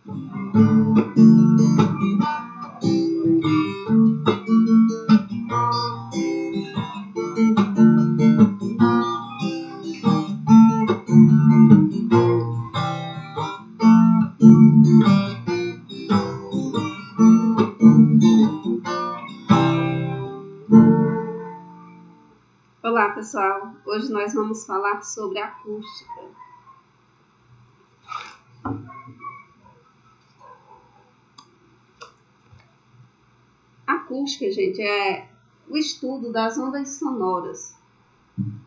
Olá pessoal, hoje nós vamos falar sobre acústica. Acústica, gente, é o estudo das ondas sonoras,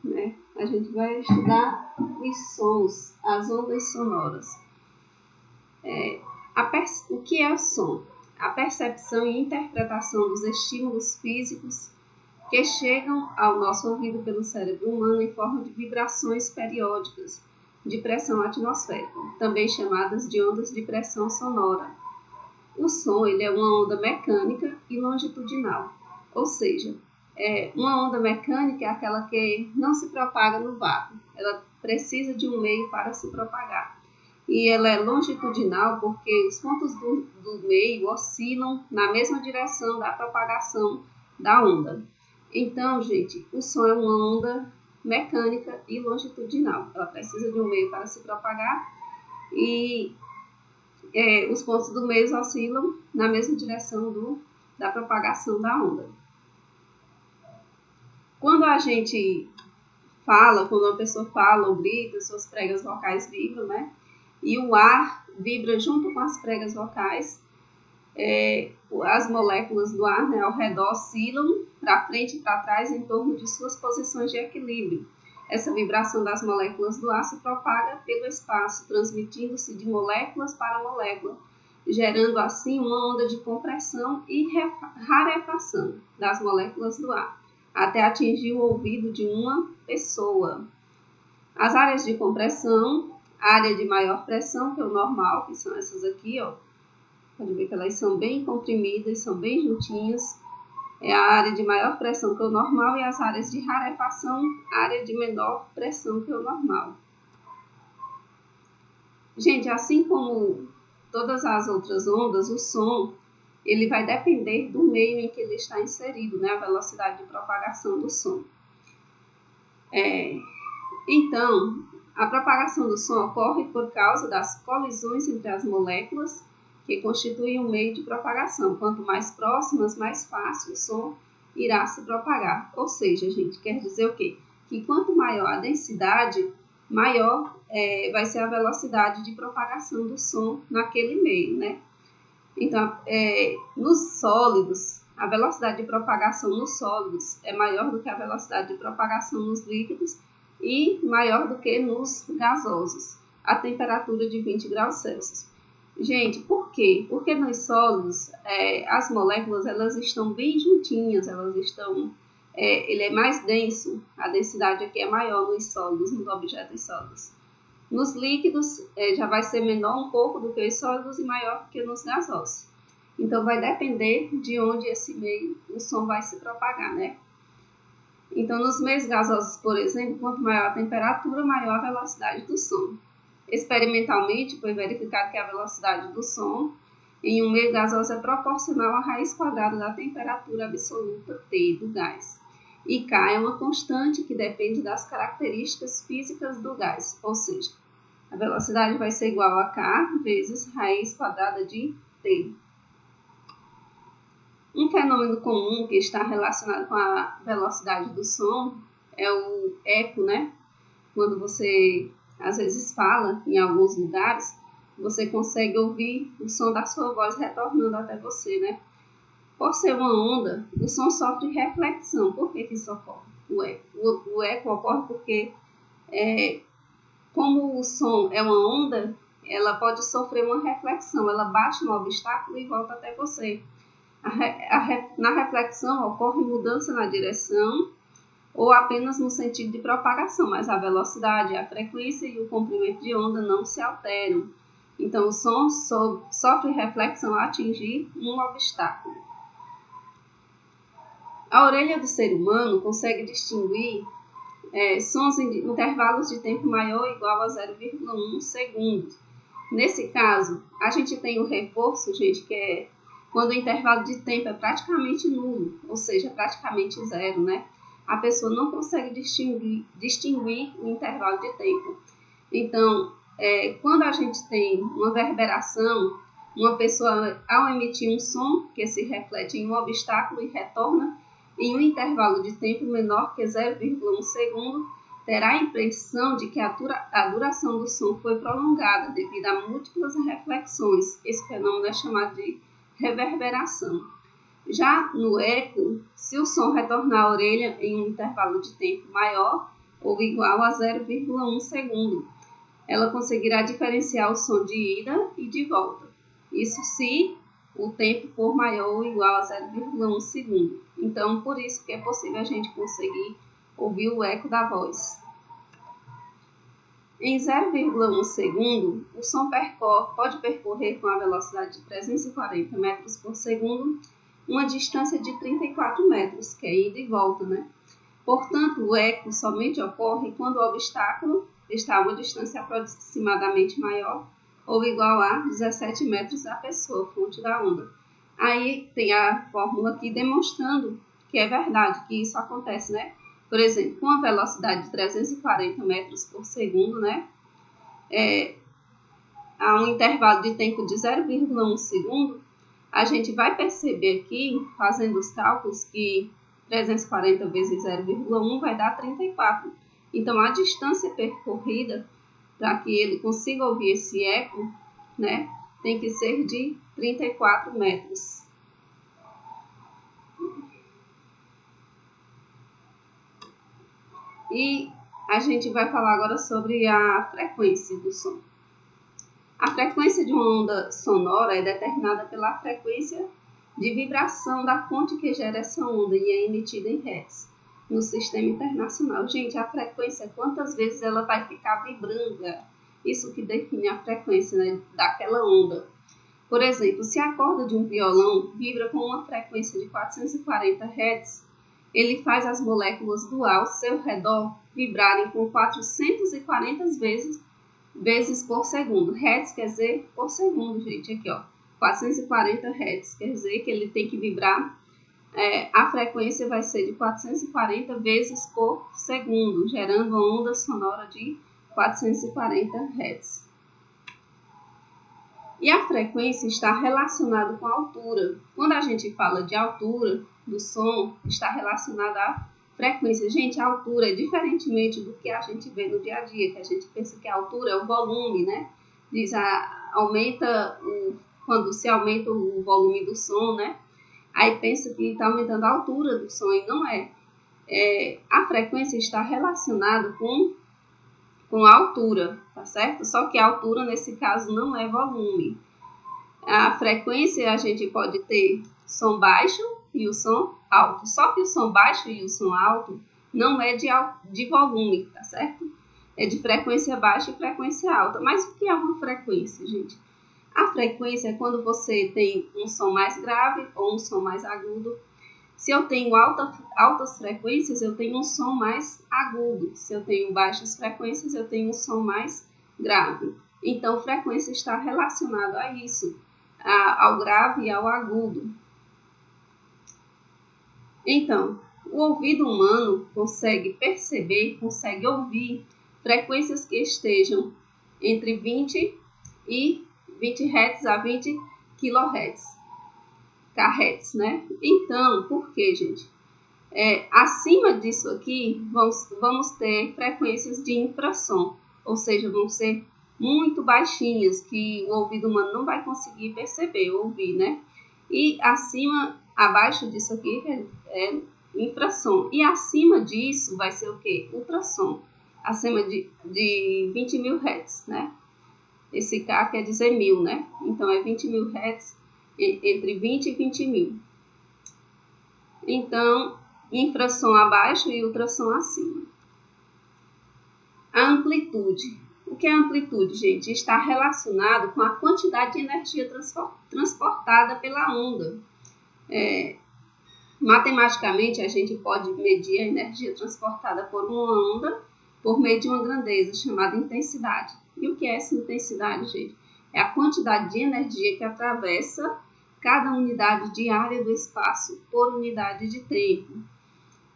né? A gente vai estudar os sons, as ondas sonoras. O que é o som? A percepção e interpretação dos estímulos físicos que chegam ao nosso ouvido pelo cérebro humano em forma de vibrações periódicas de pressão atmosférica, também chamadas de ondas de pressão sonora. O som ele é uma onda mecânica e longitudinal, ou seja, uma onda mecânica é aquela que não se propaga no vácuo, ela precisa de um meio para se propagar. E ela é longitudinal porque os pontos do meio oscilam na mesma direção da propagação da onda. Então, gente, o som é uma onda mecânica e longitudinal. Ela precisa de um meio para se propagar e os pontos do meio oscilam na mesma direção da propagação da onda. Quando a gente fala, quando uma pessoa fala ou grita, suas pregas vocais vibram, né? E o ar vibra junto com as pregas vocais. As moléculas do ar, né, ao redor oscilam para frente e para trás em torno de suas posições de equilíbrio. Essa vibração das moléculas do ar se propaga pelo espaço, transmitindo-se de moléculas para molécula, gerando assim uma onda de compressão e rarefação das moléculas do ar, até atingir o ouvido de uma pessoa. As áreas de compressão, a área de maior pressão, que é o normal, que são essas aqui, ó. Pode ver que elas são bem comprimidas, são bem juntinhas. É a área de maior pressão, que é o normal, e as áreas de rarefação, a área de menor pressão, que é o normal. Gente, assim como todas as outras ondas, o som ele vai depender do meio em que ele está inserido, né? A velocidade de propagação do som. Então, a propagação do som ocorre por causa das colisões entre as moléculas que constituem um meio de propagação. Quanto mais próximas, mais fácil o som irá se propagar. Ou seja, gente, quer dizer o quê? Que quanto maior a densidade, maior vai ser a velocidade de propagação do som naquele meio, né? Então, nos sólidos, a velocidade de propagação nos sólidos é maior do que a velocidade de propagação nos líquidos e maior do que nos gasosos, a temperatura de 20 graus Celsius. Gente, por quê? Porque nos sólidos, as moléculas elas estão bem juntinhas, ele é mais denso, a densidade aqui é maior nos sólidos, nos objetos sólidos. Nos líquidos, já vai ser menor um pouco do que os sólidos e maior do que nos gasosos. Então, vai depender de onde esse meio, o som vai se propagar, né? Então, nos meios gasosos, por exemplo, quanto maior a temperatura, maior a velocidade do som. Experimentalmente, foi verificado que a velocidade do som em um meio gasoso é proporcional à raiz quadrada da temperatura absoluta T do gás. E K é uma constante que depende das características físicas do gás, ou seja, a velocidade vai ser igual a K vezes raiz quadrada de T. Um fenômeno comum que está relacionado com a velocidade do som é o eco, né? Quando você às vezes fala em alguns lugares, você consegue ouvir o som da sua voz retornando até você, né? Por ser uma onda, o som sofre reflexão. Por que isso ocorre? O eco ocorre porque, como o som é uma onda, ela pode sofrer uma reflexão. Ela bate no obstáculo e volta até você. Na reflexão ocorre mudança na direção ou apenas no sentido de propagação, mas a velocidade, a frequência e o comprimento de onda não se alteram. Então, o som sofre reflexão ao atingir um obstáculo. A orelha do ser humano consegue distinguir sons em intervalos de tempo maior ou igual a 0,1 segundos. Nesse caso, a gente tem o reforço, gente, que é quando o intervalo de tempo é praticamente nulo, ou seja, praticamente zero, né? A pessoa não consegue distinguir o intervalo de tempo. Então, quando a gente tem uma reverberação, uma pessoa, ao emitir um som que se reflete em um obstáculo e retorna em um intervalo de tempo menor que 0,1 segundo, terá a impressão de que a duração do som foi prolongada devido a múltiplas reflexões. Esse fenômeno é chamado de reverberação. Já no eco, se o som retornar à orelha em um intervalo de tempo maior ou igual a 0,1 segundo, ela conseguirá diferenciar o som de ida e de volta. Isso se o tempo for maior ou igual a 0,1 segundo. Então, por isso que é possível a gente conseguir ouvir o eco da voz. Em 0,1 segundo, o som pode percorrer com a velocidade de 340 metros por segundo uma distância de 34 metros, que é ida e volta, né? Portanto, o eco somente ocorre quando o obstáculo está a uma distância aproximadamente maior ou igual a 17 metros da pessoa, fonte da onda. Aí tem a fórmula aqui demonstrando que é verdade, que isso acontece, né? Por exemplo, com a velocidade de 340 metros por segundo, né? Há um intervalo de tempo de 0,1 segundo, a gente vai perceber aqui, fazendo os cálculos, que 340 vezes 0,1 vai dar 34. Então, a distância percorrida para que ele consiga ouvir esse eco, né, tem que ser de 34 metros. E a gente vai falar agora sobre a frequência do som. A frequência de uma onda sonora é determinada pela frequência de vibração da fonte que gera essa onda e é emitida em hertz no sistema internacional. Gente, a frequência, quantas vezes ela vai ficar vibrando? Isso que define a frequência, né, daquela onda. Por exemplo, se a corda de um violão vibra com uma frequência de 440 Hz, ele faz as moléculas do ar ao seu redor vibrarem com 440 vezes por segundo. Hertz quer dizer por segundo, gente. Aqui, ó, 440 Hz quer dizer que ele tem que vibrar. A frequência vai ser de 440 vezes por segundo, gerando uma onda sonora de 440 Hz. E a frequência está relacionada com a altura. Quando a gente fala de altura do som, está relacionada à frequência. Gente, a altura é diferentemente do que a gente vê no dia a dia, que a gente pensa que a altura é o volume, né? Quando se aumenta o volume do som, né? Aí pensa que está aumentando a altura do som e não é. A frequência está relacionada com a altura, tá certo? Só que a altura, nesse caso, não é volume. A frequência, a gente pode ter som baixo e o som alto. Só que o som baixo e o som alto não é de volume, tá certo? É de frequência baixa e frequência alta. Mas o que é uma frequência, gente? A frequência é quando você tem um som mais grave ou um som mais agudo. Se eu tenho altas frequências, eu tenho um som mais agudo. Se eu tenho baixas frequências, eu tenho um som mais grave. Então, frequência está relacionada a isso, ao grave e ao agudo. Então, o ouvido humano consegue perceber, consegue ouvir frequências que estejam entre 20 Hz a 20 kHz. KHz, né? Então, por que, gente? Acima disso aqui, vamos ter frequências de infrassom, ou seja, vão ser muito baixinhas, que o ouvido humano não vai conseguir perceber, ouvir, né? E abaixo disso aqui é infrassom. E acima disso vai ser o quê? Ultrassom, acima de 20 mil Hz, né? Esse K quer dizer 1000, né? Então, é 20 mil Hz, entre 20 e 20 mil. Então, infrassom abaixo e ultrassom acima. A amplitude. O que é amplitude, gente? Está relacionado com a quantidade de energia transportada pela onda. Matematicamente, a gente pode medir a energia transportada por uma onda por meio de uma grandeza chamada intensidade. E o que é essa intensidade, gente? é a quantidade de energia que atravessa cada unidade de área do espaço por unidade de tempo.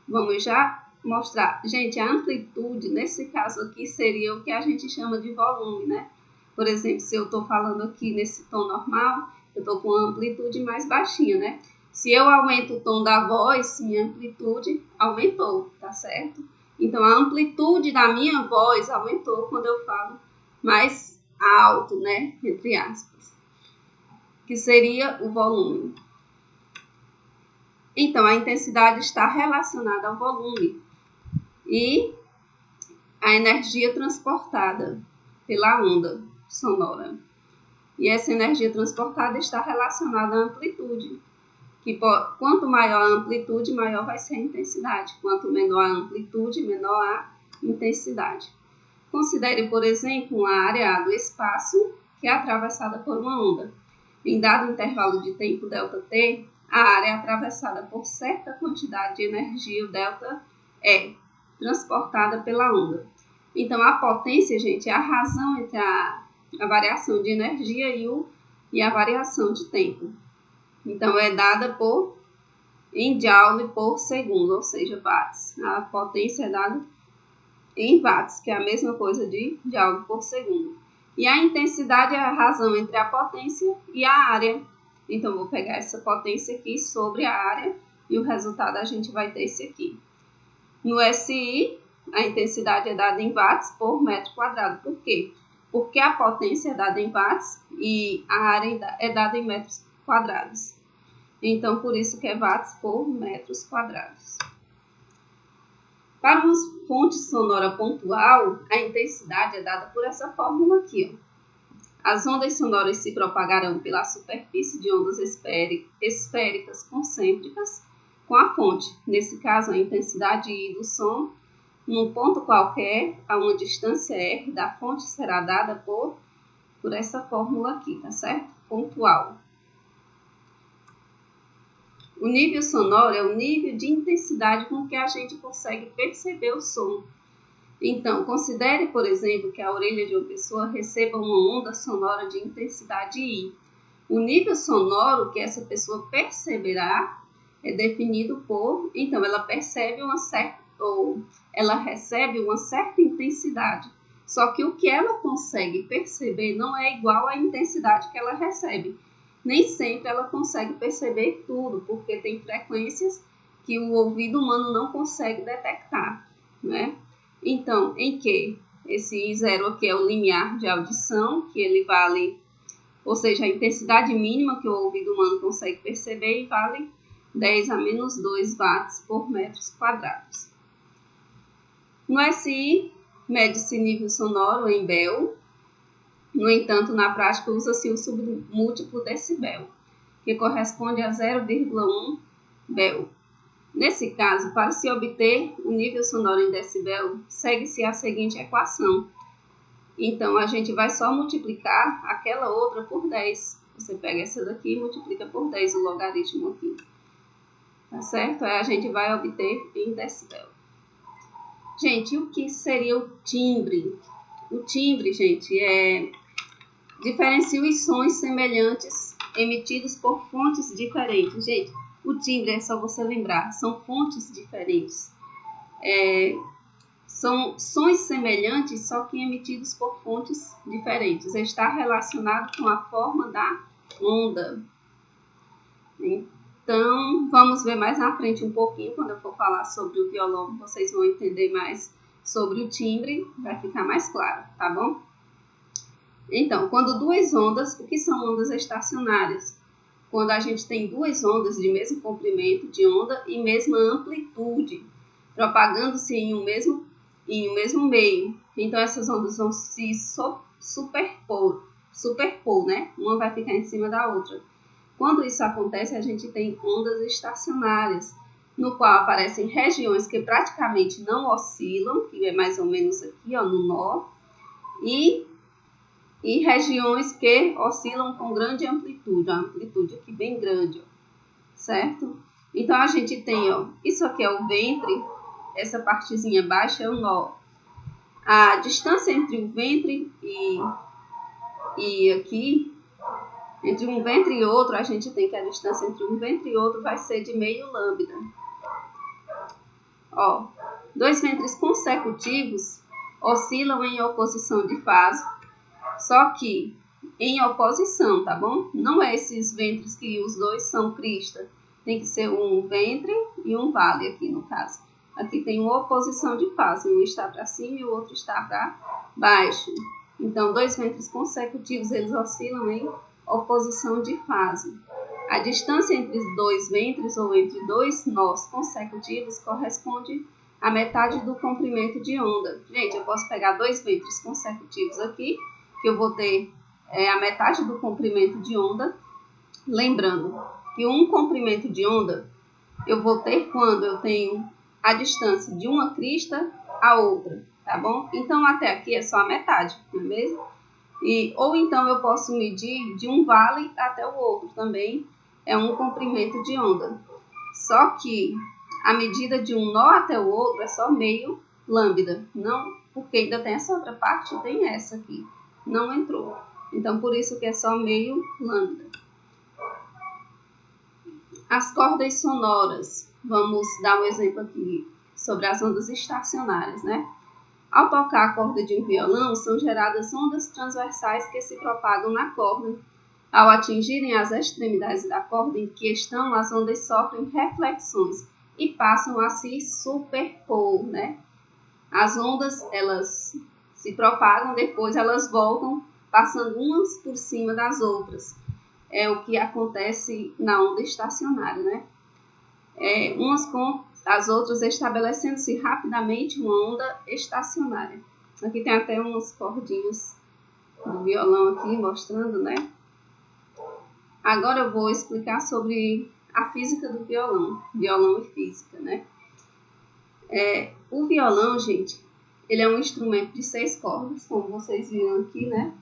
Vamos já mostrar. Gente, a amplitude, nesse caso aqui, seria o que a gente chama de volume, né? Por exemplo, se eu estou falando aqui nesse tom normal, eu estou com a amplitude mais baixinha, né? Se eu aumento o tom da voz, minha amplitude aumentou, tá certo? Então, a amplitude da minha voz aumentou quando eu falo mais alto, né? Entre aspas. Que seria o volume. Então, a intensidade está relacionada ao volume e a energia transportada pela onda sonora. E essa energia transportada está relacionada à amplitude. Que quanto maior a amplitude, maior vai ser a intensidade. Quanto menor a amplitude, menor a intensidade. Considere, por exemplo, uma área do espaço que é atravessada por uma onda. Em dado intervalo de tempo ΔT, a área é atravessada por certa quantidade de energia, o ΔE, transportada pela onda. Então, a potência, gente, é a razão entre a variação de energia e a variação de tempo. Então, é dada em joule por segundo, ou seja, watts. A potência é dada em watts, que é a mesma coisa de joule por segundo. E a intensidade é a razão entre a potência e a área. Então, vou pegar essa potência aqui sobre a área e o resultado a gente vai ter esse aqui. No SI, a intensidade é dada em watts por metro quadrado. Por quê? Porque a potência é dada em watts e a área é dada em metros quadrados. Então, por isso que é watts por metros quadrados. Para uma fonte sonora pontual, a intensidade é dada por essa fórmula aqui, ó. As ondas sonoras se propagarão pela superfície de ondas esféricas concêntricas com a fonte. Nesse caso, a intensidade I do som, num ponto qualquer, a uma distância R da fonte, será dada por essa fórmula aqui, tá certo? Pontual. O nível sonoro é o nível de intensidade com que a gente consegue perceber o som. Então, considere, por exemplo, que a orelha de uma pessoa receba uma onda sonora de intensidade I. O nível sonoro que essa pessoa perceberá é definido por... Então, ela recebe uma certa intensidade. Só que o que ela consegue perceber não é igual à intensidade que ela recebe. Nem sempre ela consegue perceber tudo, porque tem frequências que o ouvido humano não consegue detectar, né? Então, em que esse I0 aqui é o limiar de audição, que ele vale, ou seja, a intensidade mínima que o ouvido humano consegue perceber, e vale 10 a menos 2 watts por metros quadrados. No SI, mede-se nível sonoro em Bel. No entanto, na prática, usa-se o submúltiplo decibel, que corresponde a 0,1 Bel. Nesse caso, para se obter o nível sonoro em decibel, segue-se a seguinte equação. Então, a gente vai só multiplicar aquela outra por 10. Você pega essa daqui e multiplica por 10 o logaritmo aqui. Tá certo? Aí a gente vai obter em decibel. Gente, o que seria o timbre? O timbre, gente, diferencia os sons semelhantes emitidos por fontes diferentes. Gente, o timbre é só você lembrar, são fontes diferentes. São sons semelhantes, só que emitidos por fontes diferentes. Está relacionado com a forma da onda. Então, vamos ver mais na frente um pouquinho, quando eu for falar sobre o violão, vocês vão entender mais sobre o timbre, vai ficar mais claro, tá bom? Então, quando duas ondas, o que são ondas estacionárias? Quando a gente tem duas ondas de mesmo comprimento de onda e mesma amplitude, propagando-se em um mesmo meio. Então, essas ondas vão se superpor, né? Uma vai ficar em cima da outra. Quando isso acontece, a gente tem ondas estacionárias, no qual aparecem regiões que praticamente não oscilam, que é mais ou menos aqui, ó, no nó, e regiões que oscilam com grande amplitude, a amplitude aqui bem grande, ó, certo? Então, a gente tem, ó, isso aqui é o ventre, essa partezinha baixa é o nó. A distância entre o ventre e aqui, entre um ventre e outro, a gente tem que a distância entre um ventre e outro vai ser de meio lambda. Ó, dois ventres consecutivos oscilam em oposição de fase, só que em oposição, tá bom? Não é esses ventres que os dois são crista. Tem que ser um ventre e um vale aqui no caso. Aqui tem uma oposição de fase, um está para cima e o outro está para baixo. Então, dois ventres consecutivos, eles oscilam em oposição de fase. A distância entre os dois ventres ou entre dois nós consecutivos corresponde à metade do comprimento de onda. Gente, eu posso pegar dois ventres consecutivos aqui, que eu vou ter a metade do comprimento de onda. Lembrando que um comprimento de onda eu vou ter quando eu tenho a distância de uma crista a outra, tá bom? Então, até aqui é só a metade, não é mesmo? Ou então eu posso medir de um vale até o outro também, é um comprimento de onda. Só que a medida de um nó até o outro é só meio lambda, não, porque ainda tem essa outra parte, tem essa aqui, não entrou. Então, por isso que é só meio lambda. As cordas sonoras, vamos dar um exemplo aqui sobre as ondas estacionárias, né? Ao tocar a corda de um violão, são geradas ondas transversais que se propagam na corda. Ao atingirem as extremidades da corda em que estão, as ondas sofrem reflexões e passam a se superpor, né? As ondas, elas se propagam, depois elas voltam, passando umas por cima das outras. É o que acontece na onda estacionária, né? Umas com as outras estabelecendo-se rapidamente uma onda estacionária. Aqui tem até umas cordinhas do violão aqui mostrando, né? Agora eu vou explicar sobre a física do violão e física, né? O violão, gente, ele é um instrumento de 6 cordas, como vocês viram aqui, né?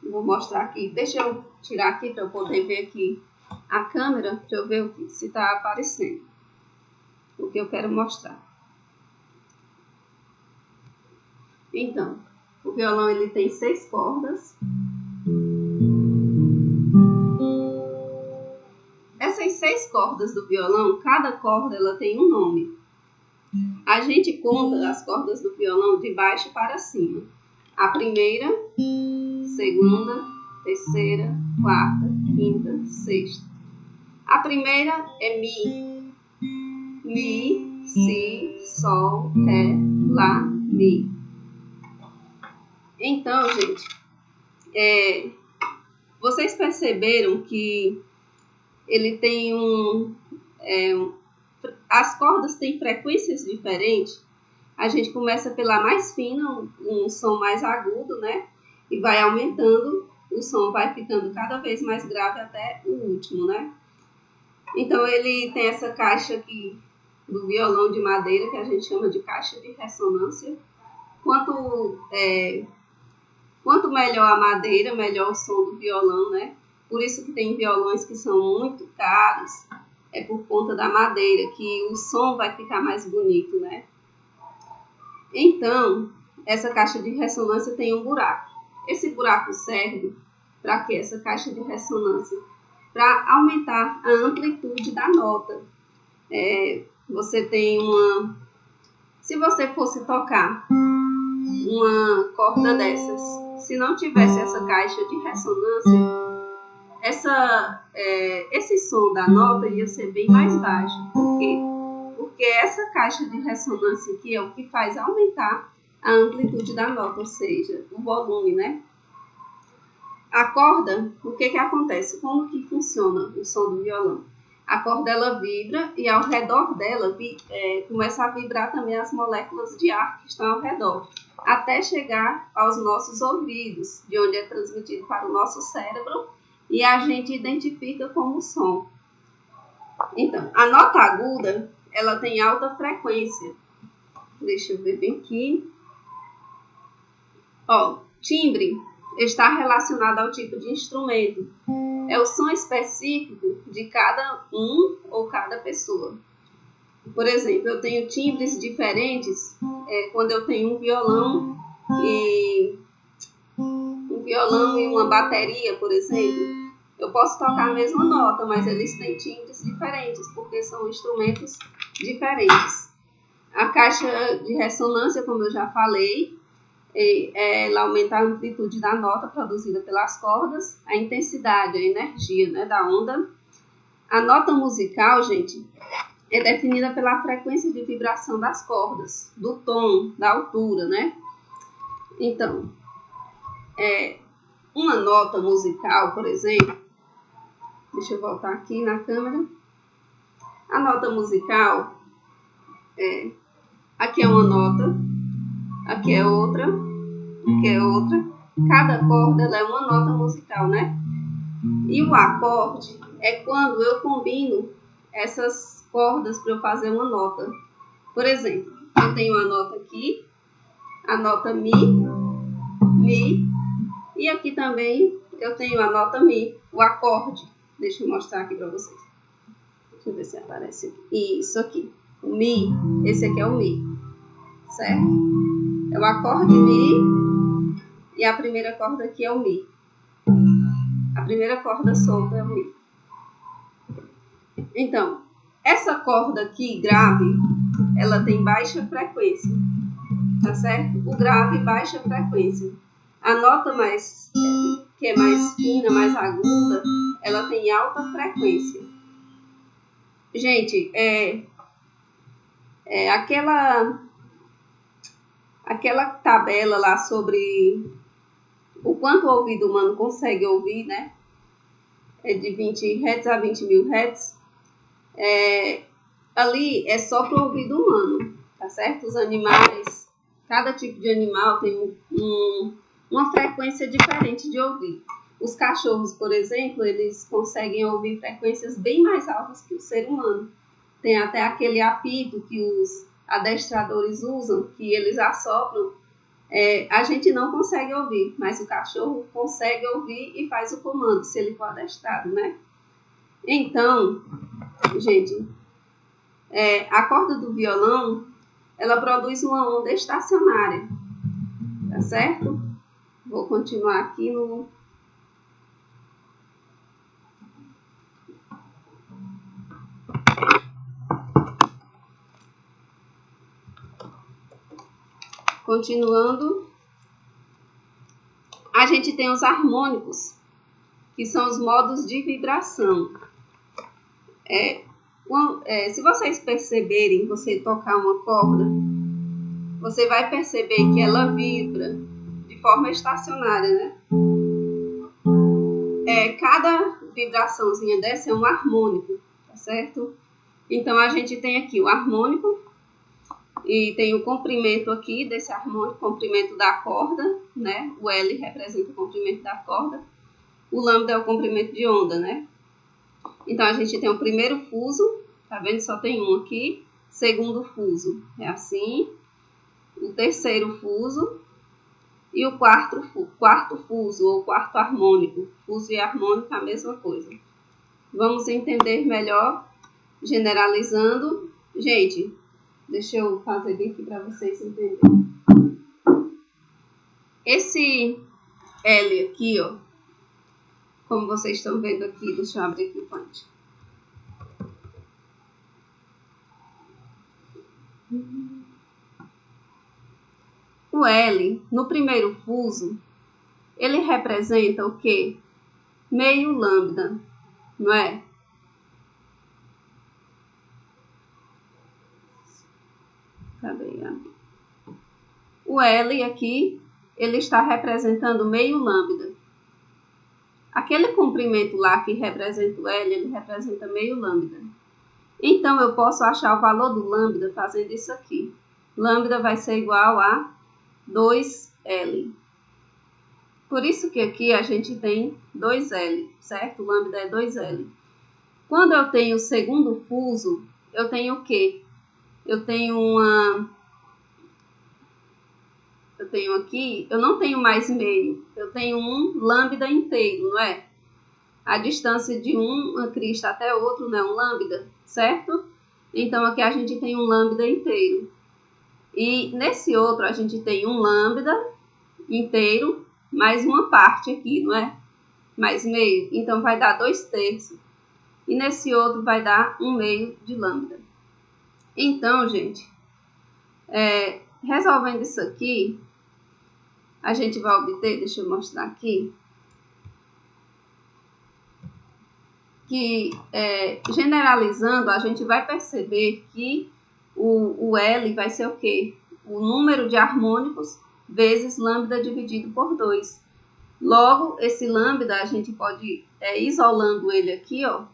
Vou mostrar aqui. Deixa eu tirar aqui para eu poder ver aqui a câmera, para eu ver se está aparecendo o que eu quero mostrar. Então, o violão ele tem 6 cordas. Essas 6 cordas do violão, cada corda ela tem um nome. A gente conta as cordas do violão de baixo para cima. A primeira, segunda, terceira, quarta, quinta, sexta. A primeira é Mi. Mi, Si, Sol, Ré, Lá, Mi. Então, gente, vocês perceberam que ele tem as cordas têm frequências diferentes. A gente começa pela mais fina, um som mais agudo, né? E vai aumentando, o som vai ficando cada vez mais grave até o último, né? Então, ele tem essa caixa aqui do violão de madeira, que a gente chama de caixa de ressonância. Quanto melhor a madeira, melhor o som do violão, né? Por isso que tem violões que são muito caros, é por conta da madeira, que o som vai ficar mais bonito, né? Então, essa caixa de ressonância tem um buraco. Esse buraco serve para quê? Essa caixa de ressonância? Para aumentar a amplitude da nota. Você tem se você fosse tocar uma corda dessas, se não tivesse essa caixa de ressonância, esse som da nota ia ser bem mais baixo. Por quê? Porque essa caixa de ressonância aqui é o que faz aumentar a amplitude da nota, ou seja, o volume, né? A corda, o que acontece? Como que funciona o som do violão? A corda ela vibra e ao redor dela começa a vibrar também as moléculas de ar que estão ao redor, até chegar aos nossos ouvidos, de onde é transmitido para o nosso cérebro e a gente identifica como som. Então, a nota aguda, ela tem alta frequência. Deixa eu ver bem aqui. Timbre está relacionado ao tipo de instrumento. É o som específico de cada um ou cada pessoa. Por exemplo, eu tenho timbres diferentes quando eu tenho um violão violão e uma bateria, por exemplo, eu posso tocar a mesma nota, mas eles têm timbres diferentes, porque são instrumentos diferentes. A caixa de ressonância, como eu já falei, ela aumenta a amplitude da nota produzida pelas cordas, a intensidade, a energia, né, da onda. A nota musical, gente, é definida pela frequência de vibração das cordas, do tom, da altura, né? Então, uma nota musical, por exemplo, deixa eu voltar aqui na câmera. A nota musical, aqui é uma nota, aqui é outra, aqui é outra. Cada corda ela é uma nota musical, né? E o acorde é quando eu combino essas cordas para eu fazer uma nota. Por exemplo, eu tenho uma nota aqui, a nota Mi, Mi, e aqui também eu tenho a nota Mi, o acorde. Deixa eu mostrar aqui para vocês. Deixa eu ver se aparece aqui. Isso aqui, o Mi, esse aqui é o Mi, certo? É o acorde Mi e a primeira corda aqui é o Mi. A primeira corda solta é o Mi. Então, essa corda aqui, grave, ela tem baixa frequência, tá certo? O grave, baixa frequência. A nota que é mais fina, mais aguda, ela tem alta frequência. Gente, aquela tabela lá sobre o quanto o ouvido humano consegue ouvir, né? É de 20 Hz a 20 mil Hz. Ali é só para o ouvido humano, tá certo? Os animais, cada tipo de animal tem uma frequência diferente de ouvir. Os cachorros, por exemplo, eles conseguem ouvir frequências bem mais altas que o ser humano. Tem até aquele apito que os adestradores usam, que eles assopram. A gente não consegue ouvir, mas o cachorro consegue ouvir e faz o comando, se ele for adestrado, né? Então, gente, a corda do violão, ela produz uma onda estacionária, tá certo? Vou continuar aqui no... Continuando, a gente tem os harmônicos, que são os modos de vibração. Se vocês perceberem, você tocar uma corda, você vai perceber que ela vibra de forma estacionária, né? Cada vibraçãozinha dessa é um harmônico, tá certo? Então, a gente tem aqui o harmônico e tem o comprimento aqui desse harmônico, comprimento da corda, né? O L representa o comprimento da corda, o lambda é o comprimento de onda, né? Então, a gente tem o primeiro fuso, tá vendo? Só tem um aqui. Segundo fuso é assim. O terceiro fuso e o quarto fuso, ou quarto harmônico. Fuso e harmônico é a mesma coisa. Vamos entender melhor, generalizando. Gente, deixa eu fazer bem aqui para vocês entenderem. Esse L aqui, ó, como vocês estão vendo aqui, deixa eu abrir aqui o punch. O L, no primeiro fuso, ele representa o quê? Meio lambda, não é? Cadê? O L aqui, ele está representando meio lambda. Aquele comprimento lá que representa o L, ele representa meio lambda. Então, eu posso achar o valor do lambda fazendo isso aqui. Lambda vai ser igual a 2L. Por isso que aqui a gente tem 2L, certo? O lambda é 2L. Quando eu tenho o segundo fuso, eu tenho o quê? Eu tenho aqui, eu não tenho mais meio, eu tenho um lambda inteiro, não é? A distância de uma crista até outro não é um lambda, certo? Então, aqui a gente tem um lambda inteiro. E nesse outro a gente tem um lambda inteiro mais uma parte aqui, não é? Mais meio. Então, vai dar 2/3. E nesse outro vai dar 1/2 de lambda. Então, gente, resolvendo isso aqui, a gente vai obter, deixa eu mostrar aqui, que generalizando, a gente vai perceber que o L vai ser o quê? O número de harmônicos vezes lambda dividido por 2. Logo, esse lambda, a gente pode, isolando ele aqui, ó,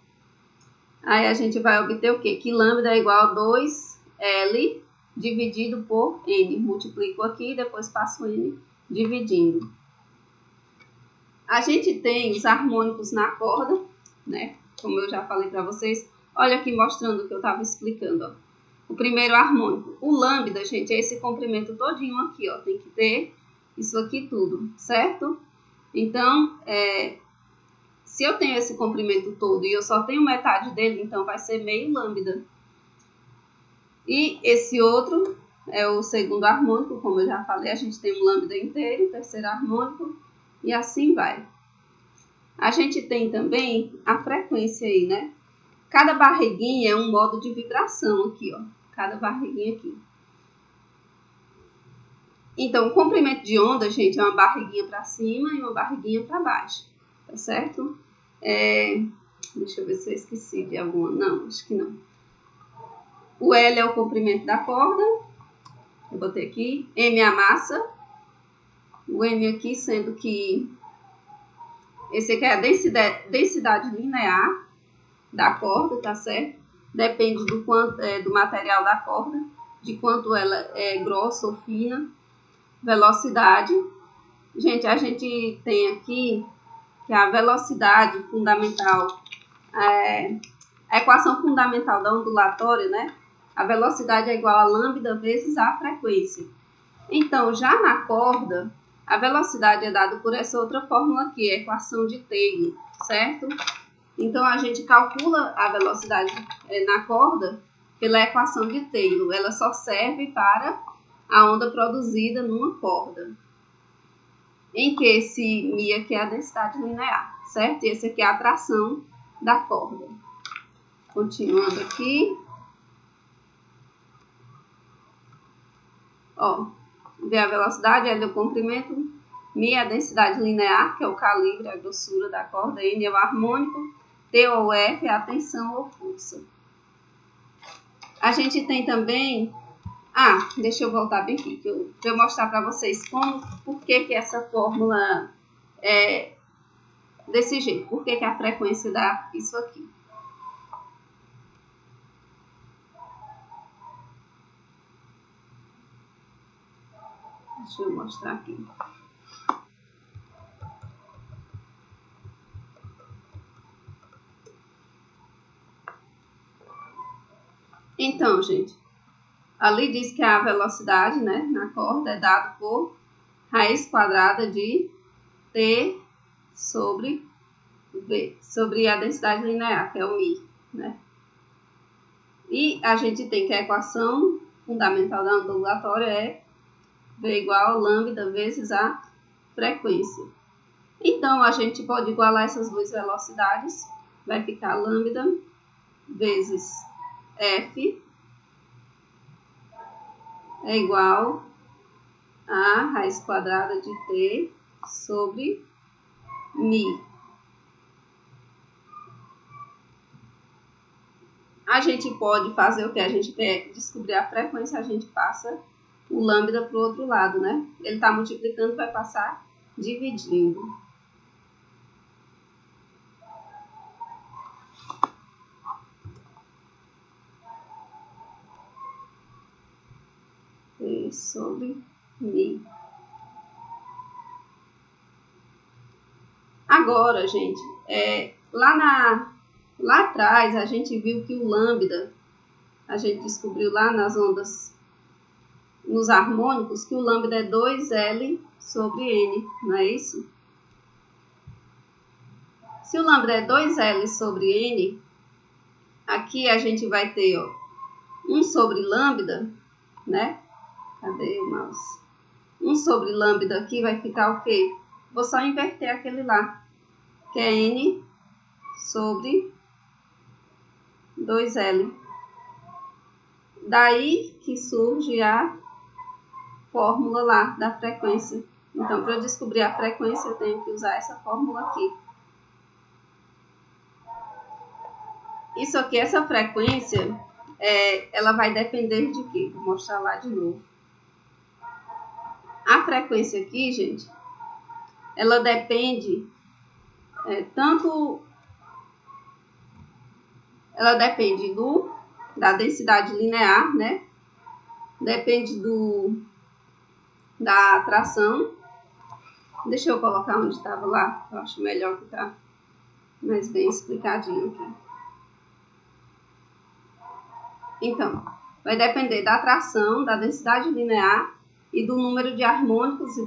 aí a gente vai obter o quê? Que lambda é igual a 2L dividido por N. Multiplico aqui e depois passo N dividindo. A gente tem os harmônicos na corda, né? Como eu já falei para vocês. Olha aqui mostrando o que eu estava explicando, ó. O primeiro harmônico. O lambda, gente, é esse comprimento todinho aqui, ó. Tem que ter isso aqui tudo, certo? Então, se eu tenho esse comprimento todo e eu só tenho metade dele, então vai ser meio lambda. E esse outro é o segundo harmônico, como eu já falei, a gente tem um lambda inteiro, terceiro harmônico, e assim vai. A gente tem também a frequência aí, né? Cada barriguinha é um modo de vibração aqui, ó. Cada barriguinha aqui. Então, o comprimento de onda, gente, é uma barriguinha para cima e uma barriguinha para baixo. Tá certo? Deixa eu ver se eu esqueci de alguma. Não, acho que não. O L é o comprimento da corda. Eu botei aqui. M é a massa. O M aqui sendo que esse aqui é a densidade linear da corda, tá certo? Depende do quanto do material da corda, de quanto ela é grossa ou fina. Velocidade. Gente, a gente tem aqui que a velocidade fundamental, a equação fundamental da ondulatória, né? A velocidade é igual a lambda vezes a frequência. Então, já na corda, a velocidade é dada por essa outra fórmula aqui, a equação de Taylor, certo? Então, a gente calcula a velocidade na corda pela equação de Taylor. Ela só serve para a onda produzida numa corda, em que esse μ aqui é a densidade linear, certo? E esse aqui é a tração da corda. Continuando aqui. Ó, vê a velocidade, L é o comprimento, μ é a densidade linear, que é o calibre, a grossura da corda, N é o harmônico, T ou F é a tensão ou força. A gente tem também... deixa eu voltar bem aqui, para eu mostrar para vocês por que essa fórmula é desse jeito, por que a frequência dá isso aqui. Deixa eu mostrar aqui. Então, gente, ali diz que a velocidade, né, na corda é dada por raiz quadrada de T sobre V, sobre a densidade linear, que é o μ, né? E a gente tem que a equação fundamental da onda ondulatória é V igual a lambda vezes a frequência. Então, a gente pode igualar essas duas velocidades. Vai ficar lambda vezes F é igual a raiz quadrada de T sobre μ. A gente pode fazer o que? A gente quer descobrir a frequência, a gente passa o lambda para o outro lado, né? Ele está multiplicando, vai passar dividindo. T sobre μ. Agora, gente, lá atrás a gente viu que o lambda, a gente descobriu lá nas ondas, nos harmônicos, que o lambda é 2L sobre N, não é isso? Se o lambda é 2L sobre N, aqui a gente vai ter, ó, 1 sobre lambda, né? Cadê o mouse? 1 sobre lambda aqui vai ficar o quê? vou só inverter aquele lá, que é N sobre 2L. Daí que surge a fórmula lá da frequência. Então, para eu descobrir a frequência, eu tenho que usar essa fórmula aqui. Isso aqui, essa frequência, ela vai depender de quê? Vou mostrar lá de novo. A frequência aqui, gente, ela depende ela depende da densidade linear, né? Depende da atração. Deixa eu colocar onde estava lá, eu acho melhor que tá mais bem explicadinho aqui. Então, vai depender da atração, da densidade linear e do número de harmônicos e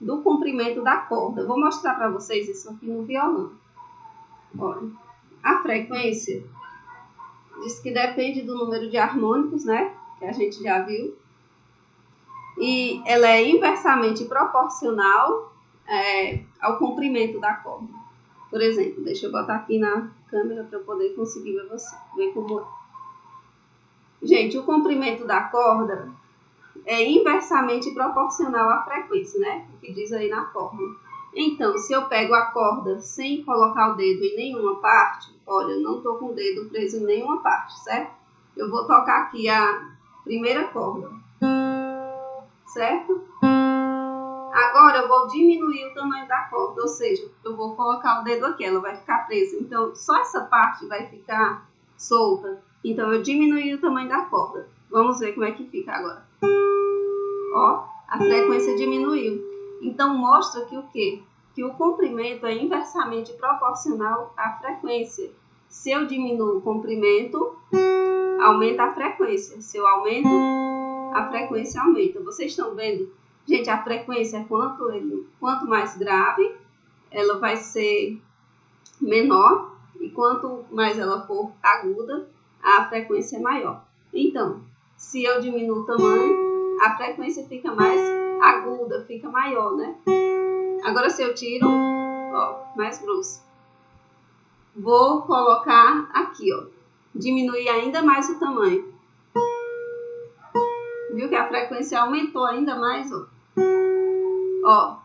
do comprimento da corda. Vou mostrar para vocês isso aqui no violão. Olha, a frequência diz que depende do número de harmônicos, né? Que a gente já viu. E ela é inversamente proporcional ao comprimento da corda. Por exemplo, deixa eu botar aqui na câmera para eu poder conseguir ver como é. Gente, o comprimento da corda é inversamente proporcional à frequência, né? O que diz aí na fórmula. Então, se eu pego a corda sem colocar o dedo em nenhuma parte, olha, eu não estou com o dedo preso em nenhuma parte, certo? Eu vou tocar aqui a primeira corda, certo? Agora eu vou diminuir o tamanho da corda, ou seja, eu vou colocar o dedo aqui, ela vai ficar presa. Então, só essa parte vai ficar solta. Então, eu diminui o tamanho da corda. Vamos ver como é que fica agora. Ó, a frequência diminuiu. Então, mostra que o quê? Que o comprimento é inversamente proporcional à frequência. Se eu diminuo o comprimento, aumenta a frequência. Se eu aumento, a frequência aumenta. Vocês estão vendo? Gente, a frequência, quanto mais grave, ela vai ser menor. E quanto mais ela for aguda, a frequência é maior. Então, se eu diminuo o tamanho, a frequência fica mais aguda, fica maior, né? Agora, se eu tiro, ó, mais grosso. Vou colocar aqui, ó. Diminuir ainda mais o tamanho. Viu que a frequência aumentou ainda mais, ó. Ó,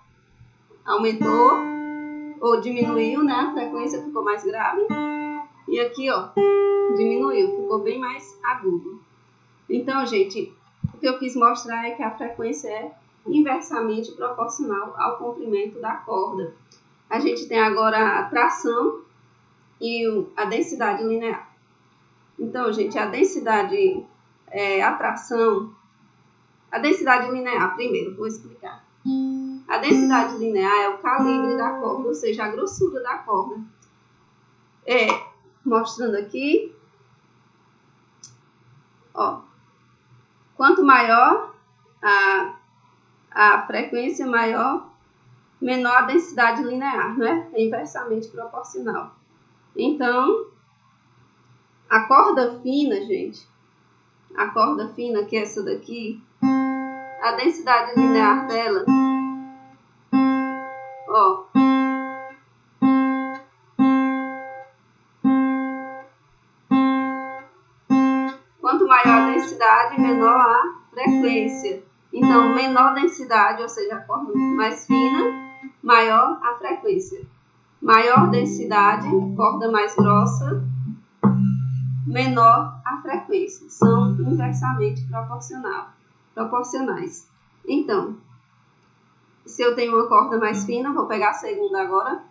aumentou ou diminuiu, né? A frequência ficou mais grave. E aqui, ó, diminuiu, ficou bem mais agudo. Então, gente, o que eu quis mostrar é que a frequência é inversamente proporcional ao comprimento da corda. A gente tem agora a tração e a densidade linear. Então, gente, a densidade linear, primeiro, vou explicar. A densidade linear é o calibre da corda, ou seja, a grossura da corda. Mostrando aqui, ó, quanto maior a frequência, menor a densidade linear, né? É inversamente proporcional. Então, a corda fina, gente, a corda fina, que é essa daqui, a densidade linear dela, ó, quanto maior a densidade, menor a frequência. Então, menor densidade, ou seja, a corda mais fina, maior a frequência. Maior densidade, corda mais grossa, menor a frequência. São inversamente proporcionais. Então, se eu tenho uma corda mais fina, vou pegar a segunda agora.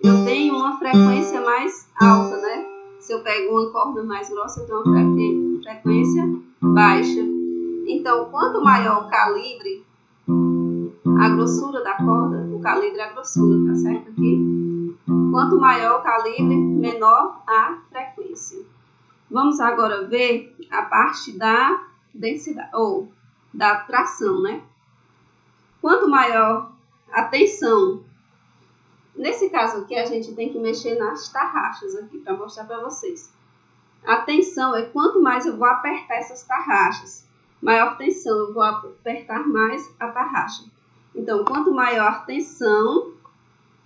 Eu tenho uma frequência mais alta, né? Se eu pego uma corda mais grossa, eu tenho uma frequência baixa. Então, quanto maior o calibre, a grossura da corda, o calibre é a grossura, tá certo aqui? Quanto maior o calibre, menor a frequência. Vamos agora ver a parte da densidade, ou da tração, né? Quanto maior a tensão, nesse caso aqui a gente tem que mexer nas tarraxas aqui para mostrar para vocês. A tensão é quanto mais eu vou apertar essas tarraxas. maior tensão, eu vou apertar mais a tarraxa. Então, quanto maior a tensão,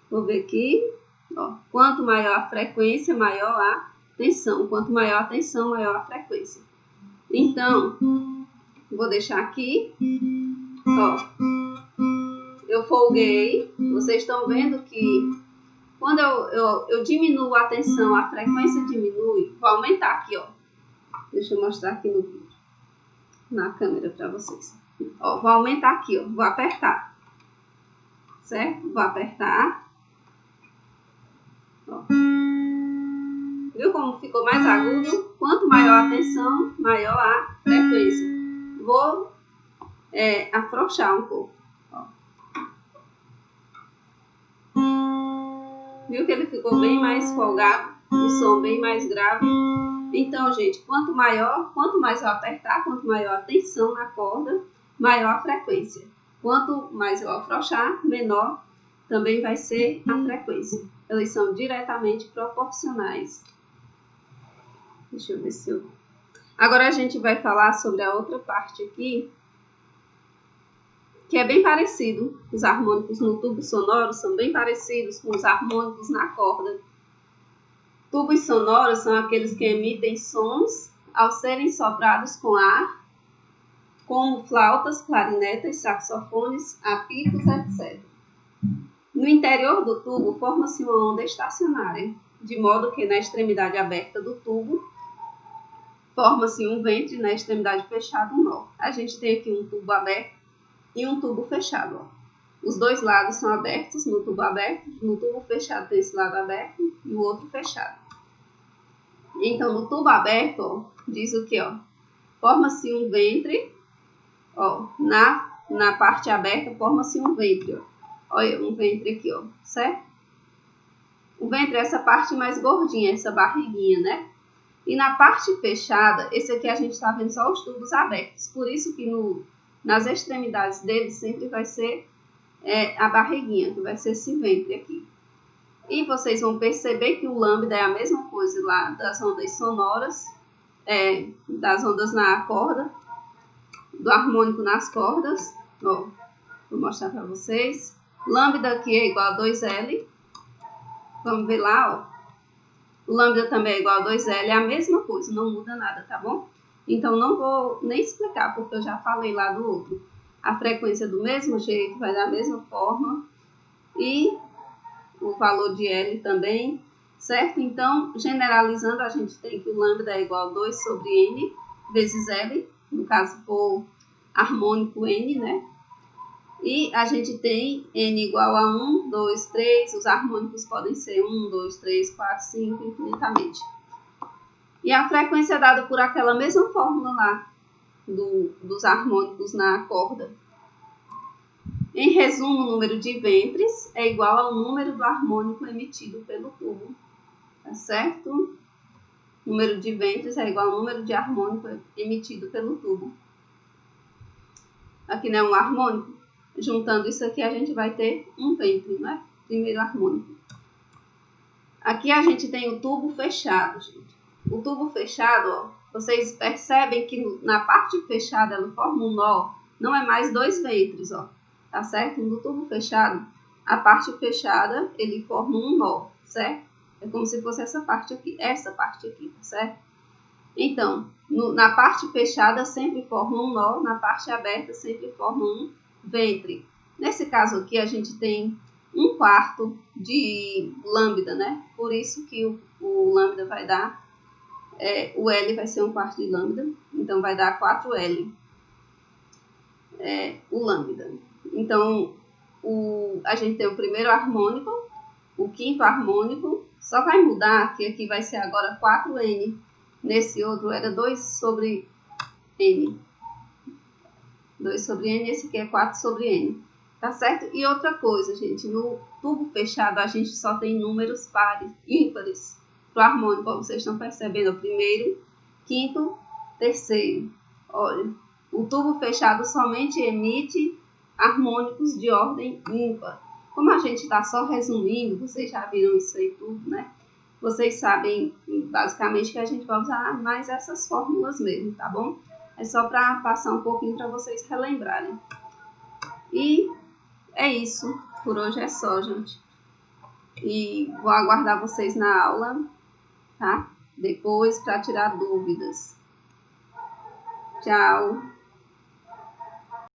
vou ver aqui, ó, quanto maior a frequência, maior a tensão. Quanto maior a tensão, maior a frequência. Então, vou deixar aqui, ó, eu folguei, vocês estão vendo que quando eu diminuo a tensão, a frequência diminui, vou aumentar aqui, ó. Deixa eu mostrar aqui no vídeo, na câmera para vocês. Ó, vou aumentar aqui, ó, vou apertar, certo? Vou apertar, ó. Viu como ficou mais agudo? Quanto maior a tensão, maior a frequência. Vou afrouxar um pouco. Ó. Viu que ele ficou bem mais folgado, o som bem mais grave. Então, gente, quanto mais eu apertar, quanto maior a tensão na corda, maior a frequência. Quanto mais eu afrouxar, menor também vai ser a frequência. Elas são diretamente proporcionais. Deixa eu ver se eu... Agora a gente vai falar sobre a outra parte aqui, que é bem parecido. Os harmônicos no tubo sonoro são bem parecidos com os harmônicos na corda. Tubos sonoros são aqueles que emitem sons ao serem soprados com ar, como flautas, clarinetas, saxofones, apitos, etc. No interior do tubo forma-se uma onda estacionária, de modo que na extremidade aberta do tubo forma-se um ventre, na extremidade fechada um nó. A gente tem aqui um tubo aberto e um tubo fechado. Ó. Os dois lados são abertos no tubo aberto, no tubo fechado tem esse lado aberto e o outro fechado. Então, no tubo aberto, ó, diz o que? Forma-se um ventre, ó, na parte aberta forma-se um ventre. Ó. Olha, um ventre aqui, ó, certo? O ventre é essa parte mais gordinha, essa barriguinha, né? E na parte fechada, esse aqui a gente está vendo só os tubos abertos. Por isso que nas extremidades dele sempre vai ser a barriguinha, que vai ser esse ventre aqui. E vocês vão perceber que o lambda é a mesma coisa lá das ondas sonoras, das ondas na corda, do harmônico nas cordas. Ó, vou mostrar para vocês. Lambda aqui é igual a 2L. Vamos ver lá, ó. O lambda também é igual a 2L, é a mesma coisa, não muda nada, tá bom? Então, não vou nem explicar, porque eu já falei lá do outro. A frequência do mesmo jeito, vai da mesma forma. E o valor de L também, certo? Então, generalizando, a gente tem que o lambda é igual a 2 sobre N vezes L, no caso for harmônico N, né? E a gente tem N igual a 1, 2, 3, os harmônicos podem ser 1, 2, 3, 4, 5, infinitamente. E a frequência é dada por aquela mesma fórmula lá, dos harmônicos na corda. Em resumo, o número de ventres é igual ao número do harmônico emitido pelo tubo, tá certo? O número de ventres é igual ao número de harmônico emitido pelo tubo. Aqui não é um harmônico? Juntando isso aqui, a gente vai ter um ventre, né? Primeiro harmônico. Aqui a gente tem o tubo fechado, gente. O tubo fechado, ó, vocês percebem que na parte fechada ela forma um nó, não é mais dois ventres, ó. Tá certo? No tubo fechado, a parte fechada, ele forma um nó, certo? É como se fosse essa parte aqui, tá certo? Então, na parte fechada sempre forma um nó, na parte aberta sempre forma um ventre. Nesse caso aqui, a gente tem 1/4 de lambda, né? Por isso que o lambda vai dar, o L vai ser 1/4 de lambda, então vai dar 4L, o lambda. Então, a gente tem o primeiro harmônico, o quinto harmônico, só vai mudar que aqui vai ser agora 4N, nesse outro era 2 sobre N. 2 sobre N, esse aqui é 4 sobre N, tá certo? E outra coisa, gente, no tubo fechado a gente só tem números ímpares para o harmônico, como vocês estão percebendo, o primeiro, quinto, terceiro. Olha, o tubo fechado somente emite harmônicos de ordem ímpar. Como a gente está só resumindo, vocês já viram isso aí tudo, né? Vocês sabem basicamente que a gente vai usar mais essas fórmulas mesmo, tá bom? É só para passar um pouquinho para vocês relembrarem. E é isso. Por hoje é só, gente. E vou aguardar vocês na aula, tá? Depois para tirar dúvidas. Tchau!